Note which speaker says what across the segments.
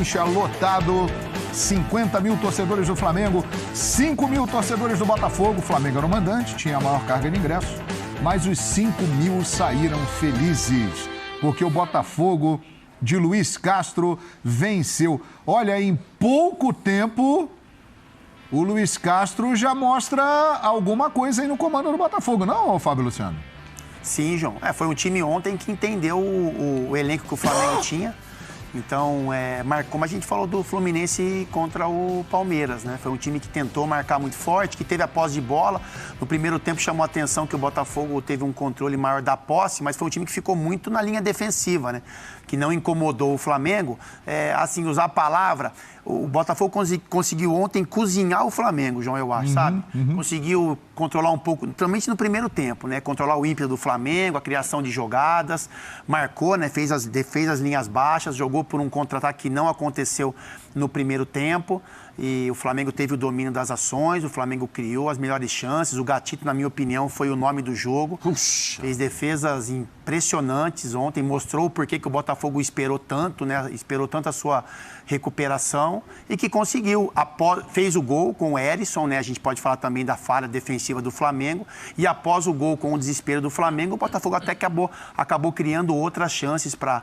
Speaker 1: Garrincha lotado, 50 mil torcedores do Flamengo, 5 mil torcedores do Botafogo. O Flamengo era o mandante, tinha a maior carga de ingressos, mas os 5 mil saíram felizes, porque o Botafogo de Luiz Castro venceu. Olha, em pouco tempo, o Luiz Castro já mostra alguma coisa aí no comando do Botafogo, não, Fábio Luciano?
Speaker 2: Sim, João. Foi um time ontem que entendeu o elenco que o Flamengo tinha. Então, como a gente falou do Fluminense contra o Palmeiras, né? Foi um time que tentou marcar muito forte, que teve a posse de bola. No primeiro tempo chamou a atenção que o Botafogo teve um controle maior da posse, mas foi um time que ficou muito na linha defensiva, né? Que não incomodou o Flamengo. Assim, usar a palavra, o Botafogo conseguiu ontem cozinhar o Flamengo, João, eu acho, sabe? Conseguiu controlar um pouco, principalmente no primeiro tempo, né? Controlar o ímpeto do Flamengo, a criação de jogadas, marcou, né? Fez as linhas baixas, jogou por um contra-ataque que não aconteceu no primeiro tempo. E o Flamengo teve o domínio das ações, o Flamengo criou as melhores chances. O Gatito, na minha opinião, foi o nome do jogo.
Speaker 3: Puxa.
Speaker 2: Fez defesas impressionantes ontem, mostrou por que o Botafogo esperou tanto, né? Esperou tanto a sua recuperação e que conseguiu. Fez o gol com o Erisson, né? A gente pode falar também da falha defensiva do Flamengo. E após o gol com o desespero do Flamengo, o Botafogo até acabou criando outras chances para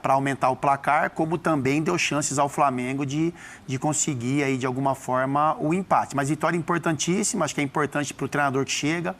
Speaker 2: aumentar o placar, como também deu chances ao Flamengo de conseguir, aí, de alguma forma, o empate. Mas vitória importantíssima, acho que é importante para o treinador que chega,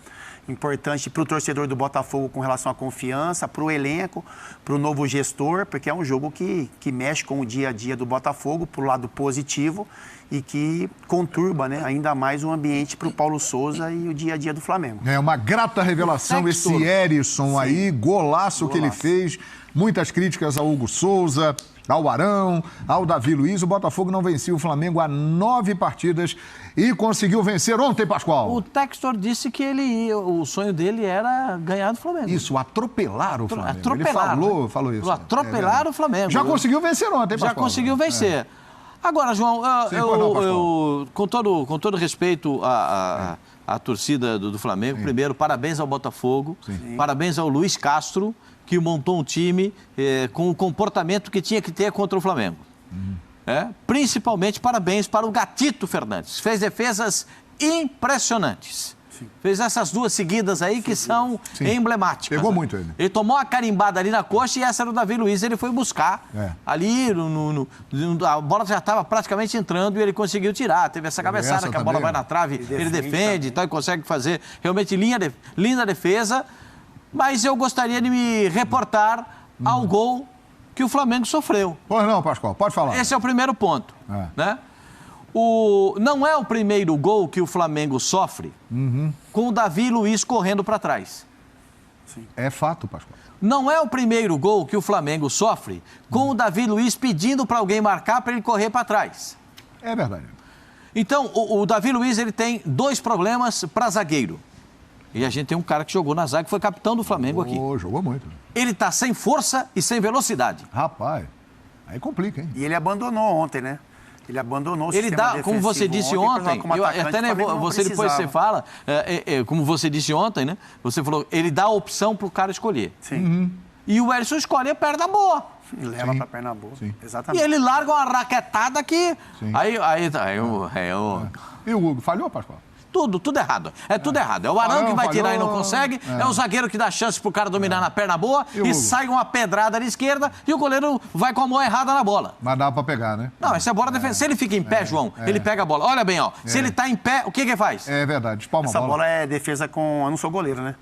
Speaker 2: importante para o torcedor do Botafogo com relação à confiança, para o elenco, para o novo gestor, porque é um jogo que mexe com o dia a dia do Botafogo, para o lado positivo, e que conturba, né, ainda mais o ambiente para o Paulo Souza e o dia a dia do Flamengo.
Speaker 1: É uma grata revelação esse Erisson aí, golaço que ele fez. Muitas críticas ao Hugo Souza, ao Arão, ao Davi Luiz. O Botafogo não vencia o Flamengo há 9 partidas e conseguiu vencer ontem, Pascoal.
Speaker 3: O Textor disse que o sonho dele era ganhar do Flamengo.
Speaker 1: Isso, atropelar o Flamengo.
Speaker 3: Atropelar,
Speaker 1: ele falou isso.
Speaker 3: Atropelar o Flamengo.
Speaker 1: Já conseguiu vencer ontem, Pascoal.
Speaker 3: Já conseguiu vencer. Agora, João, com todo respeito à torcida do Flamengo, primeiro, parabéns ao Botafogo, parabéns ao Luiz Castro, que montou um time com o comportamento que tinha que ter contra o Flamengo. Principalmente, parabéns para o Gatito Fernandes. Fez defesas impressionantes. Fez essas 2 seguidas aí que são emblemáticas.
Speaker 1: Pegou muito ele.
Speaker 3: Ele tomou a carimbada ali na coxa e essa era o Davi Luiz, ele foi buscar. Ali, a bola já estava praticamente entrando e ele conseguiu tirar. Teve essa cabeçada que a bola vai na trave, ele defende e consegue fazer realmente linda defesa. Mas eu gostaria de me reportar ao gol que o Flamengo sofreu.
Speaker 1: Pois não, Pascoal, pode falar.
Speaker 3: Esse é o primeiro ponto, né? Não é o primeiro gol que o Flamengo sofre com o Davi Luiz correndo para trás.
Speaker 1: É fato, Pascoal.
Speaker 3: Não é o primeiro gol que o Flamengo sofre com o Davi Luiz pedindo para alguém marcar para ele correr para trás.
Speaker 1: É verdade.
Speaker 3: Então, o Davi Luiz ele tem 2 problemas para zagueiro. E a gente tem um cara que jogou na zaga, que foi capitão do Flamengo aqui.
Speaker 1: Jogou muito.
Speaker 3: Ele está sem força e sem velocidade.
Speaker 1: Rapaz, aí complica, hein?
Speaker 2: E ele abandonou ontem, né? Ele abandonou o
Speaker 3: sistema defensivo. Como você disse ontem, você fala, como você disse ontem, né? Você falou, ele dá a opção para o cara escolher.
Speaker 2: Sim.
Speaker 3: E o Erisson escolhe a perna boa.
Speaker 2: Leva para a perna boa. Exatamente.
Speaker 3: E ele larga uma raquetada que...
Speaker 1: E o Hugo falhou, Pascoal?
Speaker 3: Tudo errado. Tudo errado. É o Arão que vai tirar e não consegue, é o zagueiro que dá chance pro cara dominar na perna boa e sai uma pedrada na esquerda e o goleiro vai com a mão errada na bola.
Speaker 1: Mas dá pra pegar, né?
Speaker 3: Não, essa é a bola defensiva. Se ele fica em pé, João, ele pega a bola. Olha bem, ó. Se ele tá em pé, o que ele faz?
Speaker 1: É verdade, espalma a bola.
Speaker 2: Essa bola é defesa com... Eu não sou goleiro, né?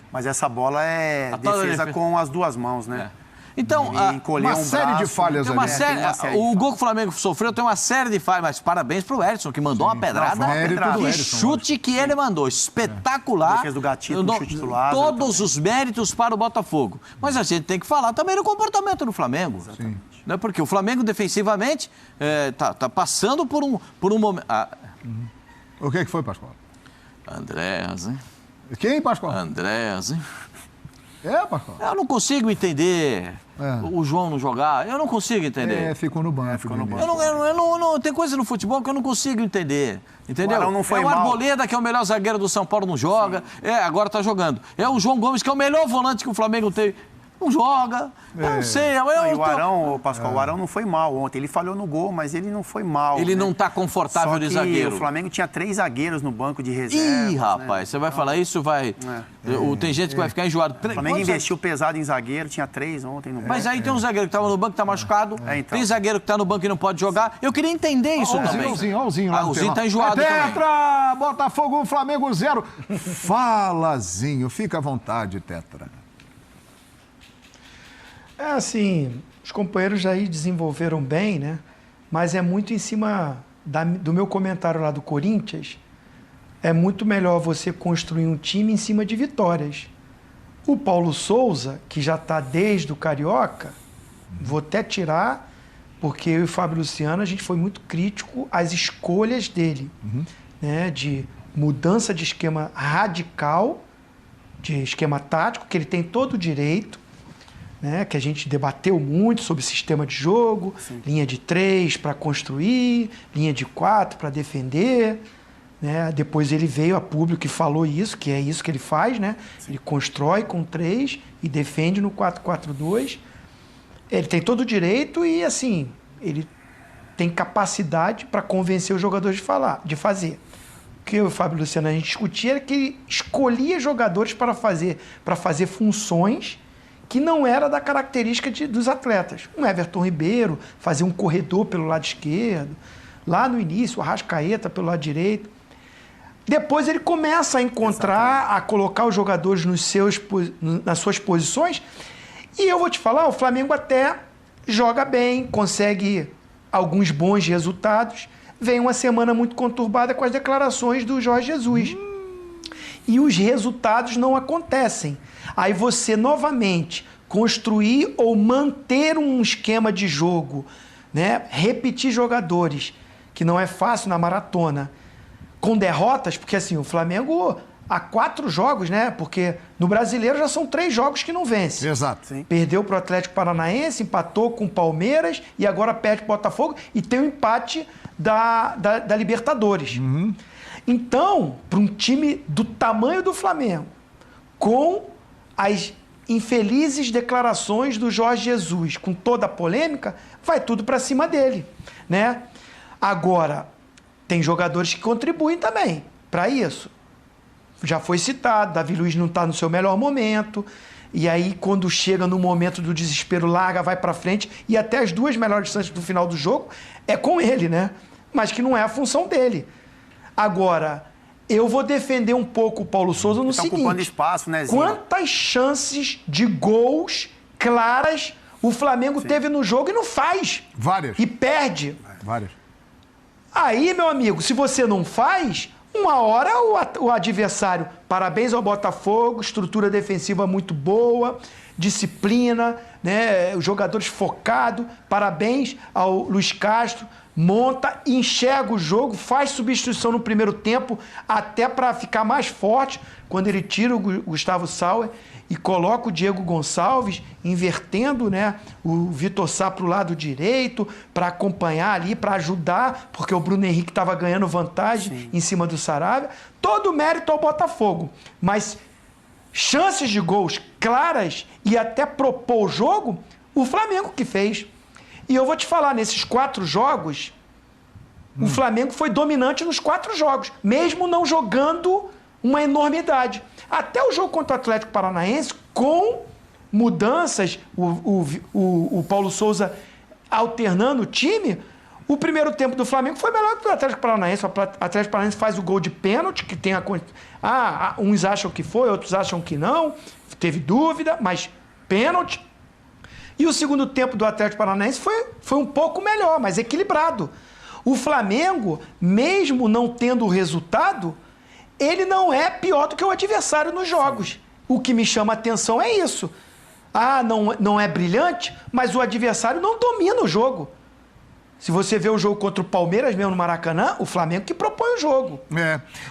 Speaker 2: Mas essa bola é defesa com as 2 mãos, né?
Speaker 3: Então,
Speaker 1: uma série de falhas ali.
Speaker 3: O gol que o Flamengo sofreu tem uma série de falhas, mas parabéns pro Erisson, que mandou uma pedrada. Que chute que ele mandou, espetacular.
Speaker 2: Defesa do Gatito, um chute do lado.
Speaker 3: Todos os méritos para o Botafogo. Mas a gente tem que falar também do comportamento do Flamengo.
Speaker 2: Exatamente.
Speaker 3: Né? Porque o Flamengo, defensivamente, tá passando por um momento...
Speaker 1: O que foi, Pascoal?
Speaker 3: Andréas, hein?
Speaker 1: Quem, Pascoal?
Speaker 3: Andréas, hein?
Speaker 1: Pascoal?
Speaker 3: Eu não consigo entender o João não jogar. Eu não consigo entender.
Speaker 1: Ficou no banco.
Speaker 3: Tem coisa no futebol que eu não consigo entender. Entendeu?
Speaker 2: O não foi
Speaker 3: o Arboleda, que é o melhor zagueiro do São Paulo, não joga. Agora tá jogando. É o João Gomes, que é o melhor volante que o Flamengo tem. não joga. Eu não sei.
Speaker 2: E o Arão, Pascoal, o Arão não foi mal ontem. Ele falhou no gol, mas ele não foi mal.
Speaker 3: Ele não está confortável de zagueiro.
Speaker 2: O Flamengo tinha 3 zagueiros no banco de reserva.
Speaker 3: Ih, rapaz, você vai falar isso, vai... Tem gente que vai ficar enjoado.
Speaker 2: O Flamengo investiu pesado em zagueiro, tinha 3 ontem no banco.
Speaker 3: Mas aí tem um zagueiro que estava no banco, que está machucado.
Speaker 2: Então.
Speaker 3: Tem zagueiro que está no banco e não pode jogar. Eu queria entender isso também.
Speaker 1: O
Speaker 3: Zinho está enjoado
Speaker 1: Tetra, Botafogo, Flamengo 0. Fala, Zinho, fica à vontade, Tetra.
Speaker 4: Assim, os companheiros aí desenvolveram bem, né? Mas é muito em cima do meu comentário lá do Corinthians. É muito melhor você construir um time em cima de vitórias. O Paulo Souza, que já está desde o Carioca, vou até tirar, porque eu e o Fábio Luciano, a gente foi muito crítico às escolhas dele, né? De mudança de esquema radical, de esquema tático, que ele tem todo o direito, né, que a gente debateu muito sobre sistema de jogo, linha de 3 para construir, linha de 4 para defender. Né? Depois ele veio a público e falou isso, que é isso que ele faz, né? Ele constrói com 3 e defende no 4-4-2. Ele tem todo o direito e, assim, ele tem capacidade para convencer os jogadores de fazer. O que eu e o Fábio Luciano a gente discutia era que ele escolhia jogadores para fazer funções que não era da característica dos atletas. Um Everton Ribeiro, fazer um corredor pelo lado esquerdo. Lá no início, o Arrascaeta pelo lado direito. Depois ele começa a encontrar, a colocar os jogadores nas suas posições. E eu vou te falar, o Flamengo até joga bem, consegue alguns bons resultados. Vem uma semana muito conturbada com as declarações do Jorge Jesus. E os resultados não acontecem. Aí você, novamente, construir ou manter um esquema de jogo, né? Repetir jogadores, que não é fácil na maratona, com derrotas, porque assim, o Flamengo há 4 jogos, né? Porque no Brasileiro já são 3 jogos que não vence.
Speaker 1: Exato. Sim.
Speaker 4: Perdeu para o Atlético Paranaense, empatou com o Palmeiras e agora perde para o Botafogo e tem o empate da Libertadores. Então, para um time do tamanho do Flamengo, com as infelizes declarações do Jorge Jesus, com toda a polêmica, vai tudo para cima dele, né? Agora, tem jogadores que contribuem também para isso. Já foi citado, Davi Luiz não está no seu melhor momento, e aí quando chega no momento do desespero, larga, vai para frente, e até as 2 melhores chances do final do jogo é com ele, né? Mas que não é a função dele. Agora, eu vou defender um pouco o Paulo Souza no seguinte...
Speaker 2: ocupando espaço, né, Zinho?
Speaker 4: Quantas chances de gols claras o Flamengo teve no jogo e não faz?
Speaker 1: Várias.
Speaker 4: E perde.
Speaker 1: Várias.
Speaker 4: Aí, meu amigo, se você não faz, uma hora o adversário... Parabéns ao Botafogo, estrutura defensiva muito boa, disciplina, né? Os jogadores focados. Parabéns ao Luiz Castro. Monta, enxerga o jogo, faz substituição no primeiro tempo, até para ficar mais forte, quando ele tira o Gustavo Sauer e coloca o Diego Gonçalves, invertendo, né, o Vitor Sá para o lado direito, para acompanhar ali, para ajudar, porque o Bruno Henrique estava ganhando vantagem em cima do Saravia. Todo mérito ao Botafogo, mas chances de gols claras e até propor o jogo, o Flamengo que fez. E eu vou te falar, nesses 4 jogos, o Flamengo foi dominante nos 4 jogos, mesmo não jogando uma enormidade. Até o jogo contra o Atlético Paranaense, com mudanças, o Paulo Souza alternando o time, o primeiro tempo do Flamengo foi melhor que o do Atlético Paranaense. O Atlético Paranaense faz o gol de pênalti, que tem uns acham que foi, outros acham que não, teve dúvida, mas pênalti. E o segundo tempo do Atlético Paranaense foi um pouco melhor, mas equilibrado. O Flamengo, mesmo não tendo o resultado, ele não é pior do que o adversário nos jogos. O que me chama a atenção é isso. Não é brilhante, mas o adversário não domina o jogo. Se você vê o jogo contra o Palmeiras mesmo no Maracanã, o Flamengo que propõe o jogo.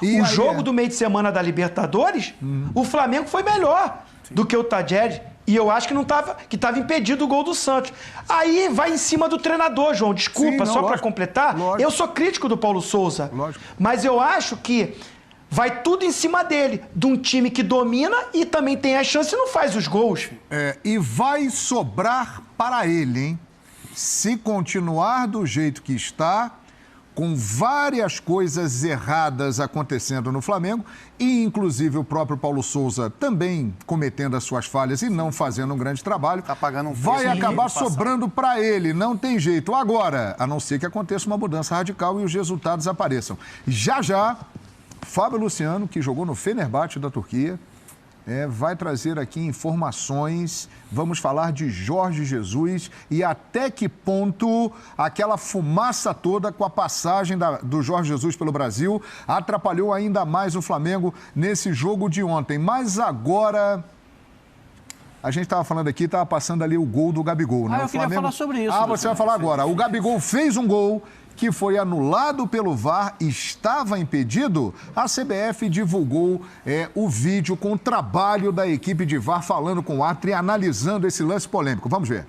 Speaker 4: O jogo do meio de semana da Libertadores, o Flamengo foi melhor do que o Tadjeri. E eu acho que estava impedido o gol do Santos. Aí vai em cima do treinador, João. Desculpa, só para completar. Lógico. Eu sou crítico do Paulo Souza. Lógico. Mas eu acho que vai tudo em cima dele, de um time que domina e também tem a chance e não faz os gols.
Speaker 1: E vai sobrar para ele, hein? Se continuar do jeito que está, com várias coisas erradas acontecendo no Flamengo, e inclusive o próprio Paulo Souza também cometendo as suas falhas e não fazendo um grande trabalho,
Speaker 2: tá pagando um
Speaker 1: vai acabar sobrando para ele, não tem jeito. Agora, a não ser que aconteça uma mudança radical e os resultados apareçam. Já, Fábio Luciano, que jogou no Fenerbahçe da Turquia, vai trazer aqui informações. Vamos falar de Jorge Jesus e até que ponto aquela fumaça toda com a passagem do Jorge Jesus pelo Brasil atrapalhou ainda mais o Flamengo nesse jogo de ontem. Mas agora, a gente estava falando aqui, estava passando ali o gol do Gabigol, né?
Speaker 3: Eu queria falar sobre isso.
Speaker 1: Você vai falar agora. O Gabigol fez um gol que foi anulado pelo VAR, estava impedido. A CBF divulgou o vídeo com o trabalho da equipe de VAR falando com o árbitro e analisando esse lance polêmico. Vamos ver.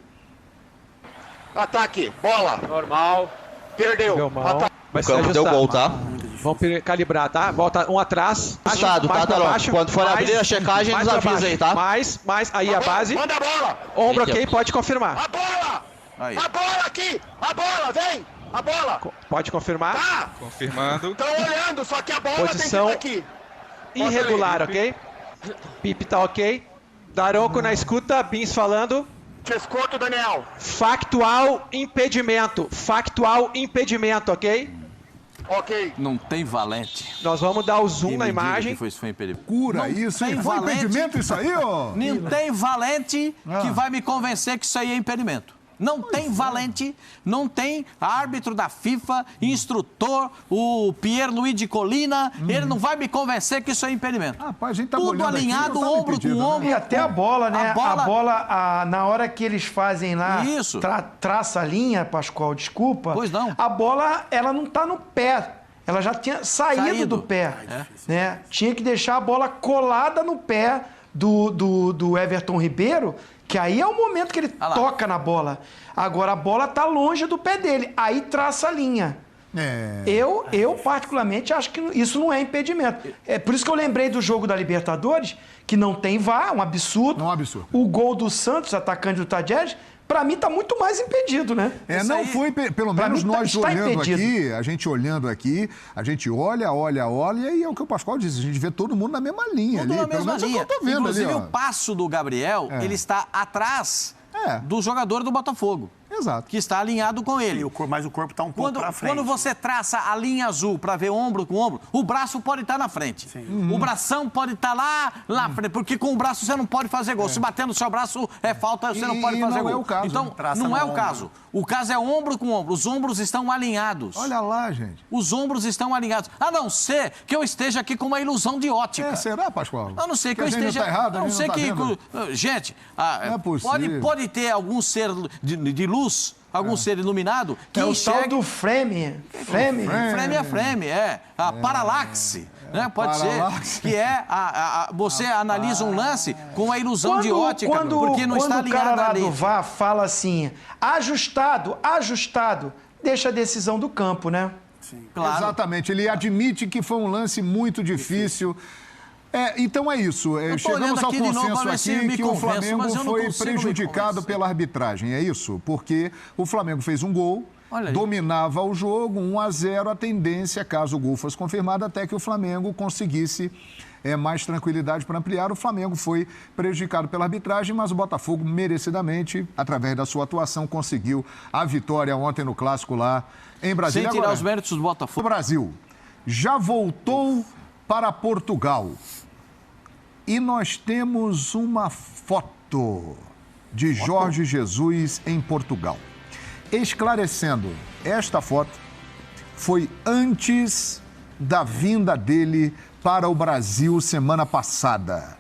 Speaker 5: Ataque, bola.
Speaker 6: Normal.
Speaker 5: Perdeu.
Speaker 6: Vai ser ajustado.
Speaker 5: Deu gol, tá?
Speaker 6: Vamos calibrar, tá? Volta um atrás.
Speaker 5: Ajustado, tá, Talão? Quando for abrir a checagem, nos avisa aí, tá?
Speaker 6: Mais, aí a base.
Speaker 5: Manda a bola.
Speaker 6: Ombro ok, pode confirmar.
Speaker 5: A bola!
Speaker 3: Aí.
Speaker 5: A bola aqui! A bola, vem! A bola!
Speaker 6: Pode confirmar.
Speaker 5: Tá!
Speaker 7: Confirmando.
Speaker 5: Estão olhando, só que a bola
Speaker 6: Posição
Speaker 5: tem que estar aqui.
Speaker 6: irregular, ok? Pipe tá ok. Daronco na escuta, Bins falando.
Speaker 5: Te escuto, Daniel.
Speaker 6: Factual impedimento, ok?
Speaker 5: Ok.
Speaker 3: Não tem valente.
Speaker 6: Nós vamos dar o zoom
Speaker 3: Quem
Speaker 6: na
Speaker 3: me diga
Speaker 6: imagem.
Speaker 3: que foi impedimento.
Speaker 1: Cura isso, hein?
Speaker 3: tem
Speaker 1: Foi
Speaker 3: valente.
Speaker 1: impedimento isso aí, ó?
Speaker 3: Não tem valente que vai me convencer que isso aí é impedimento. Não tem valente, não tem árbitro da FIFA, instrutor, o Pierluigi de Colina, ele não vai me convencer que isso é impedimento.
Speaker 1: Rapaz, a gente tá
Speaker 3: tudo
Speaker 1: olhando aqui,
Speaker 3: alinhado,
Speaker 1: não tá
Speaker 3: ombro
Speaker 1: impedido,
Speaker 3: com
Speaker 1: né?
Speaker 3: ombro.
Speaker 4: E até a bola, né?
Speaker 3: A bola,
Speaker 4: Na hora que eles fazem lá,
Speaker 3: Isso.
Speaker 4: traça a linha, Pascoal, desculpa.
Speaker 3: Pois não.
Speaker 4: A bola, ela não tá no pé. Ela já tinha saído do pé. Né? Tinha que deixar a bola colada no pé do Everton Ribeiro, que aí é o momento que ele toca na bola. Agora a bola tá longe do pé dele. Aí traça a linha. Eu particularmente, acho que isso não é impedimento. É por isso que eu lembrei do jogo da Libertadores, que não tem VAR, um absurdo.
Speaker 1: Um absurdo.
Speaker 4: O gol do Santos, atacante do Tadjeres, pra mim tá muito mais impedido, né?
Speaker 1: Não aí, foi, pelo menos nós olhando aqui, a gente olhando aqui, a gente olha, e é o que o Pascoal diz, a gente vê todo mundo na mesma linha ali.
Speaker 3: Na mesma linha.
Speaker 1: Eu tô vendo.
Speaker 3: Inclusive
Speaker 1: ali,
Speaker 3: o passo do Gabriel, ele está atrás do jogador do Botafogo.
Speaker 1: Exato.
Speaker 3: Que está alinhado com ele.
Speaker 2: Mas o corpo está um pouco para frente.
Speaker 3: Quando você traça a linha azul para ver ombro com ombro, o braço pode estar na frente. O bração pode estar lá na frente, porque com o braço você não pode fazer gol. Se bater no seu braço é falta, você não pode fazer gol.
Speaker 1: Não é o caso.
Speaker 3: Então, não é o caso. O caso é ombro com ombro. Os ombros estão alinhados.
Speaker 1: Olha lá, gente.
Speaker 3: Os ombros estão alinhados. A não ser que eu esteja aqui com uma ilusão de ótica.
Speaker 1: Será, Pascoal?
Speaker 3: A não ser que eu
Speaker 1: a gente
Speaker 3: esteja...
Speaker 1: não tá errado,
Speaker 3: a não ser
Speaker 1: tá
Speaker 3: que...
Speaker 1: vendo.
Speaker 3: Gente,
Speaker 1: não é possível.
Speaker 3: pode ter algum ser de luz, algum ser iluminado que enxergue...
Speaker 4: o tal do frame. Frame
Speaker 3: é frame, a paralaxe. Né? Pode ser que você analisa um lance com a ilusão de ótica, porque não está alinhado
Speaker 4: o cara lá
Speaker 3: ali.
Speaker 4: do VAR fala assim, ajustado, deixa a decisão do campo, né?
Speaker 1: Sim. Claro. Exatamente, ele admite que foi um lance muito difícil. Então é isso, chegamos ao consenso aqui que o Flamengo foi prejudicado pela arbitragem, é isso? Porque o Flamengo fez um gol, dominava o jogo, 1-0, a tendência, caso o gol fosse confirmado, até que o Flamengo conseguisse mais tranquilidade para ampliar. O Flamengo foi prejudicado pela arbitragem, mas o Botafogo, merecidamente, através da sua atuação, conseguiu a vitória ontem no Clássico lá em Brasília.
Speaker 3: Sem tirar os méritos do Botafogo.
Speaker 1: O Brasil já voltou para Portugal. E nós temos uma foto de Jorge Jesus em Portugal. Esclarecendo, esta foto foi antes da vinda dele para o Brasil semana passada.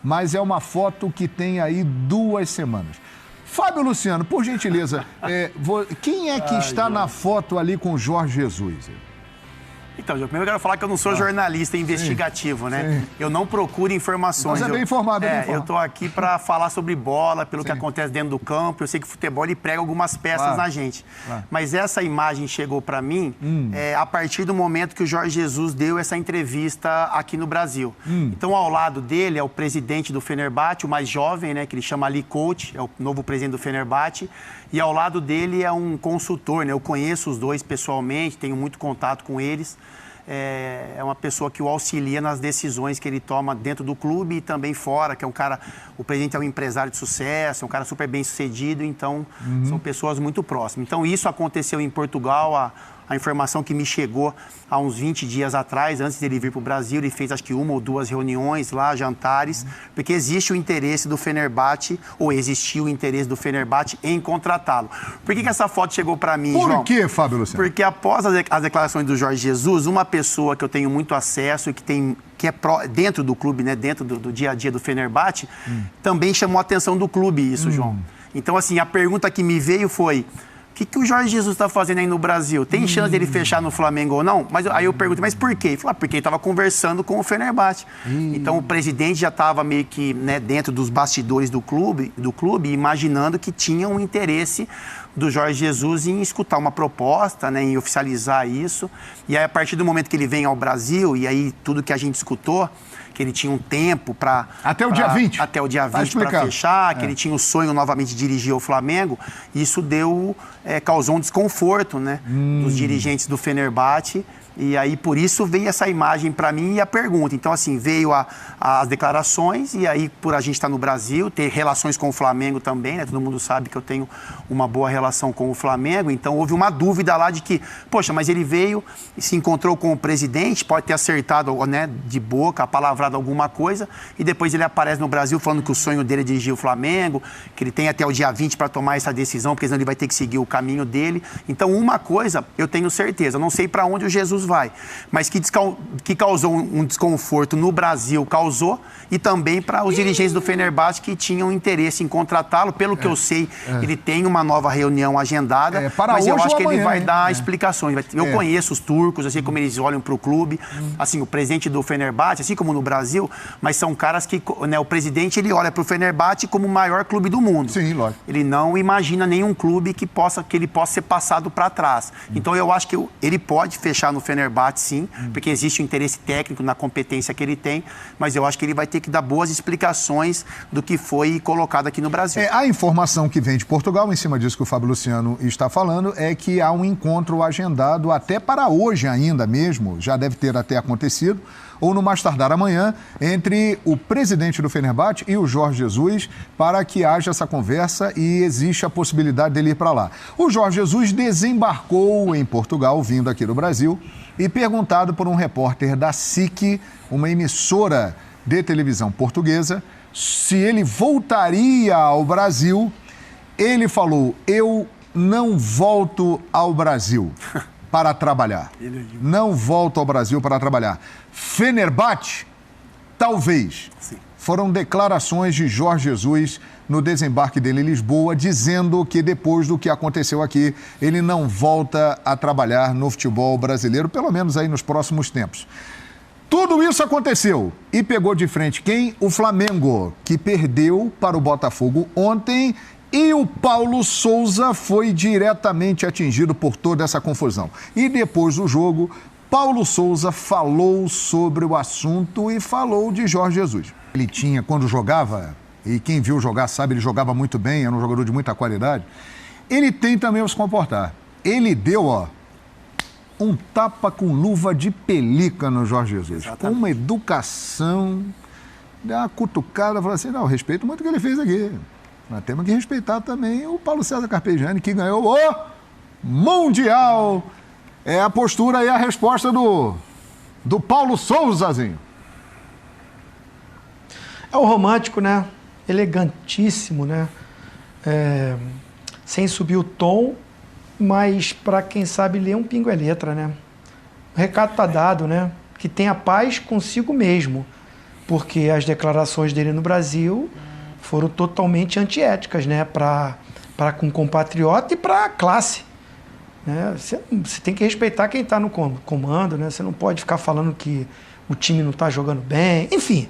Speaker 1: Mas é uma foto que tem aí 2 semanas. Fábio Luciano, por gentileza, quem é que está na foto ali com o Jorge Jesus?
Speaker 2: Então, primeiro eu quero falar que eu não sou jornalista investigativo, né?
Speaker 1: Sim.
Speaker 2: Eu não procuro informações.
Speaker 1: Mas é bem informado,
Speaker 2: eu tô aqui para falar sobre bola, pelo que acontece dentro do campo. Eu sei que o futebol ele prega algumas peças na gente. Mas essa imagem chegou para mim a partir do momento que o Jorge Jesus deu essa entrevista aqui no Brasil. Então, ao lado dele é o presidente do Fenerbahçe, o mais jovem, né? Que ele chama Ali Koç, é o novo presidente do Fenerbahçe. E ao lado dele é um consultor, né? Eu conheço os dois pessoalmente, tenho muito contato com eles. É uma pessoa que o auxilia nas decisões que ele toma dentro do clube e também fora, que é um cara... O presidente é um empresário de sucesso, é um cara super bem sucedido, então são pessoas muito próximas. Então isso aconteceu em Portugal, a informação que me chegou há uns 20 dias atrás, antes dele vir para o Brasil, ele fez acho que 1 ou 2 reuniões lá, jantares, porque existe o interesse do Fenerbahçe, ou existiu o interesse do Fenerbahçe em contratá-lo. Por que essa foto chegou para mim, João?
Speaker 1: Por que, Fábio Luciano?
Speaker 2: Porque após as declarações do Jorge Jesus, uma pessoa que eu tenho muito acesso e que é dentro do clube, né, dentro do dia a dia do Fenerbahçe, também chamou a atenção do clube isso, João. Então, assim, a pergunta que me veio foi... O que o Jorge Jesus está fazendo aí no Brasil? Tem chance dele fechar no Flamengo ou não? Mas aí eu pergunto, mas por quê? Ele falou, porque ele estava conversando com o Fenerbahçe. Então o presidente já estava meio que dentro dos bastidores do clube, imaginando que tinha um interesse do Jorge Jesus em escutar uma proposta, né, em oficializar isso. E aí, a partir do momento que ele vem ao Brasil, e aí tudo que a gente escutou, que ele tinha um tempo para...
Speaker 1: Até o dia 20.
Speaker 2: Até o dia 20 para fechar, que ele tinha o sonho novamente de dirigir o Flamengo. Isso causou um desconforto, né, dos dirigentes do Fenerbahçe. E aí, por isso, veio essa imagem para mim e a pergunta. Então, assim, veio as declarações e aí, por a gente estar no Brasil, ter relações com o Flamengo também, né? Todo mundo sabe que eu tenho uma boa relação com o Flamengo. Então, houve uma dúvida lá de que, poxa, mas ele veio e se encontrou com o presidente, pode ter acertado, né, de boca, apalavrado alguma coisa, e depois ele aparece no Brasil falando que o sonho dele é dirigir o Flamengo, que ele tem até o dia 20 para tomar essa decisão, porque senão ele vai ter que seguir o caminho dele. Então, uma coisa eu tenho certeza, eu não sei para onde o Jesus vai, mas que causou um desconforto no Brasil, causou, e também para os dirigentes do Fenerbahçe que tinham interesse em contratá-lo. Pelo que eu sei, ele tem uma nova reunião agendada, mas eu acho que ele vai dar explicações. Eu conheço os turcos, eu sei como eles olham para o clube, assim, o presidente do Fenerbahçe, assim como no Brasil, mas são caras que, né, o presidente, ele olha para o Fenerbahçe como o maior clube do mundo.
Speaker 1: Sim, lógico.
Speaker 2: Ele não imagina nenhum clube que ele possa ser passado para trás. Então, eu acho que ele pode fechar no Fenerbahçe, sim, porque existe um interesse técnico na competência que ele tem, mas eu acho que ele vai ter que dar boas explicações do que foi colocado aqui no Brasil.
Speaker 1: A informação que vem de Portugal, em cima disso que o Fábio Luciano está falando, é que há um encontro agendado até para hoje ainda mesmo, já deve ter até acontecido, ou no mais tardar amanhã, entre o presidente do Fenerbahçe e o Jorge Jesus, para que haja essa conversa e existe a possibilidade dele ir para lá. O Jorge Jesus desembarcou em Portugal, vindo aqui do Brasil, e perguntado por um repórter da SIC, uma emissora de televisão portuguesa, se ele voltaria ao Brasil, ele falou: eu não volto ao Brasil para trabalhar. Não volto ao Brasil para trabalhar. Fenerbahçe, talvez.
Speaker 2: Sim.
Speaker 1: Foram declarações de Jorge Jesus no desembarque dele em Lisboa, dizendo que depois do que aconteceu aqui, ele não volta a trabalhar no futebol brasileiro, pelo menos aí nos próximos tempos. Tudo isso aconteceu e pegou de frente quem? O Flamengo, que perdeu para o Botafogo ontem, e o Paulo Souza foi diretamente atingido por toda essa confusão. E depois do jogo, Paulo Souza falou sobre o assunto e falou de Jorge Jesus. Ele tinha, quando jogava, e quem viu jogar sabe, ele jogava muito bem, era um jogador de muita qualidade, ele tem também a se comportar. Ele deu, um tapa com luva de pelica no Jorge Jesus. Exatamente. Com uma educação, deu uma cutucada, falou assim, não, respeito muito o que ele fez aqui. Nós temos que respeitar também o Paulo César Carpegiani, que ganhou o Mundial. É a postura e a resposta do Paulo Souzazinho.
Speaker 4: É o romântico, né? Elegantíssimo, né? Sem subir o tom, mas para quem sabe ler um pingo é letra, né? O recado tá dado, né? Que tenha paz consigo mesmo, porque as declarações dele no Brasil foram totalmente antiéticas, né? Para com compatriota e para a classe. né? Você tem que respeitar quem está no comando, né? Você não pode ficar falando que o time não está jogando bem. Enfim,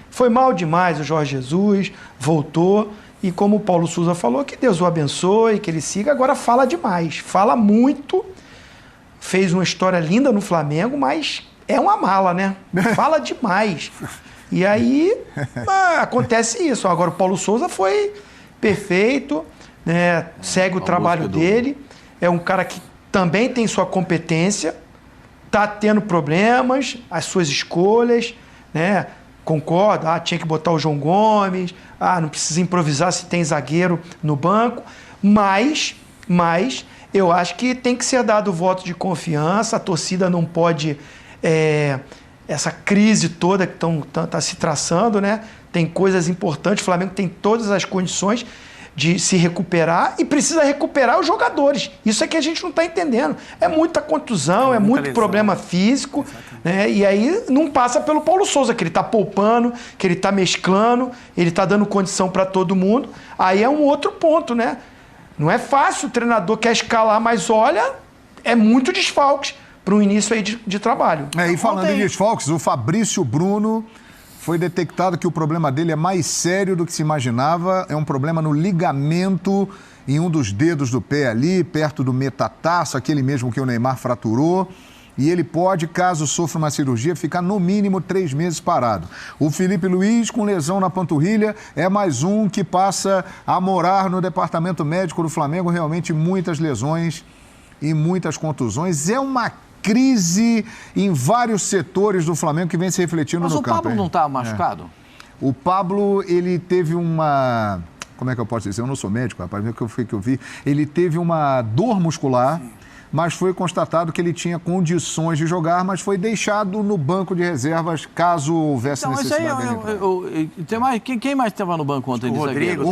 Speaker 4: foi mal demais o Jorge Jesus, voltou. E como o Paulo Souza falou, que Deus o abençoe, que ele siga. Agora fala demais, fala muito. Fez uma história linda no Flamengo, mas é uma mala, né? Fala demais. E aí acontece isso. Agora o Paulo Souza foi perfeito, né? Segue o trabalho dele. É um cara que também tem sua competência, está tendo problemas, as suas escolhas, né? Concordo, tinha que botar o João Gomes, não precisa improvisar se tem zagueiro no banco, mas eu acho que tem que ser dado o voto de confiança, a torcida não pode, essa crise toda que está se traçando, né? Tem coisas importantes, o Flamengo tem todas as condições de se recuperar e precisa recuperar os jogadores. Isso é que a gente não está entendendo. É muita contusão, é muito problema físico, né? E aí não passa pelo Paulo Souza, que ele está poupando, que ele está mesclando, ele está dando condição para todo mundo. Aí é um outro ponto, né? Não é fácil, o treinador quer escalar, mas olha, é muito desfalques para um início aí de trabalho.
Speaker 1: E falando em desfalques, o Fabrício Bruno... Foi detectado que o problema dele é mais sério do que se imaginava. É um problema no ligamento em um dos dedos do pé ali, perto do metatarso, aquele mesmo que o Neymar fraturou. E ele pode, caso sofra uma cirurgia, ficar no mínimo 3 meses parado. O Felipe Luiz, com lesão na panturrilha, é mais um que passa a morar no departamento médico do Flamengo. Realmente muitas lesões e muitas contusões. É uma crise em vários setores do Flamengo que vem se refletindo no campo.
Speaker 3: Mas o Pablo não está machucado?
Speaker 1: O Pablo, ele teve uma... Como é que eu posso dizer? Eu não sou médico, rapaz, mas o que eu vi? Ele teve uma dor muscular, mas foi constatado que ele tinha condições de jogar, mas foi deixado no banco de reservas caso houvesse necessidade dele.
Speaker 3: Quem mais estava no banco ontem?
Speaker 2: O Rodrigo.